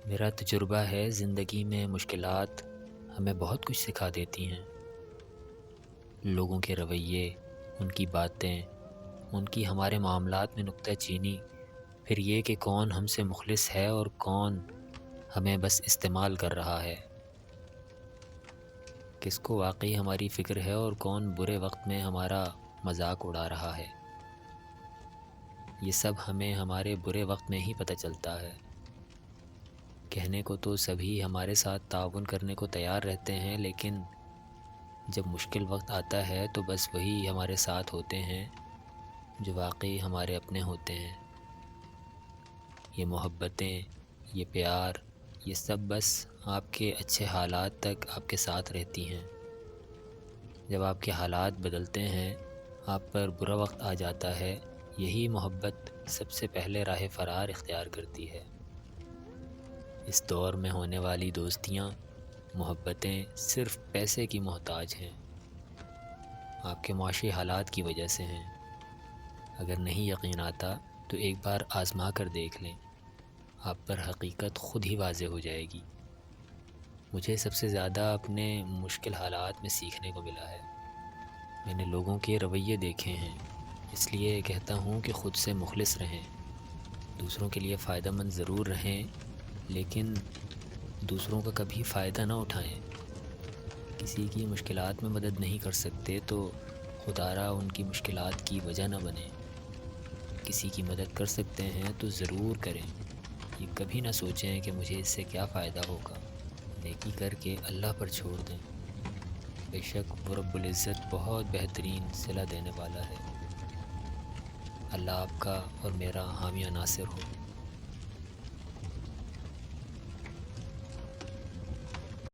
میرا تجربہ ہے زندگی میں مشکلات ہمیں بہت کچھ سکھا دیتی ہیں۔ لوگوں کے رویے، ان کی باتیں، ان کی ہمارے معاملات میں نکتہ چینی، پھر یہ کہ کون ہم سے مخلص ہے اور کون ہمیں بس استعمال کر رہا ہے، کس کو واقعی ہماری فکر ہے اور کون برے وقت میں ہمارا مذاق اڑا رہا ہے۔ یہ سب ہمیں ہمارے برے وقت میں ہی پتہ چلتا ہے۔ کہنے کو تو سبھی ہمارے ساتھ تعاون کرنے کو تیار رہتے ہیں، لیکن جب مشکل وقت آتا ہے تو بس وہی ہمارے ساتھ ہوتے ہیں جو واقعی ہمارے اپنے ہوتے ہیں۔ یہ محبتیں، یہ پیار، یہ سب بس آپ کے اچھے حالات تک آپ کے ساتھ رہتی ہیں۔ جب آپ کے حالات بدلتے ہیں، آپ پر برا وقت آ جاتا ہے، یہی محبت سب سے پہلے راہ فرار اختیار کرتی ہے۔ اس دور میں ہونے والی دوستیاں، محبتیں صرف پیسے کی محتاج ہیں، آپ کے معاشی حالات کی وجہ سے ہیں۔ اگر نہیں یقین آتا تو ایک بار آزما کر دیکھ لیں، آپ پر حقیقت خود ہی واضح ہو جائے گی۔ مجھے سب سے زیادہ اپنے مشکل حالات میں سیکھنے کو ملا ہے۔ میں نے لوگوں کے رویے دیکھے ہیں، اس لیے کہتا ہوں کہ خود سے مخلص رہیں، دوسروں کے لیے فائدہ مند ضرور رہیں، لیکن دوسروں کا کبھی فائدہ نہ اٹھائیں۔ کسی کی مشکلات میں مدد نہیں کر سکتے تو خدا را ان کی مشکلات کی وجہ نہ بنیں۔ کسی کی مدد کر سکتے ہیں تو ضرور کریں، یہ کبھی نہ سوچیں کہ مجھے اس سے کیا فائدہ ہوگا۔ نیکی کر کے اللہ پر چھوڑ دیں، بے شک وہ رب العزت بہت بہترین صلہ دینے والا ہے۔ اللہ آپ کا اور میرا حامی و ناصر ہو۔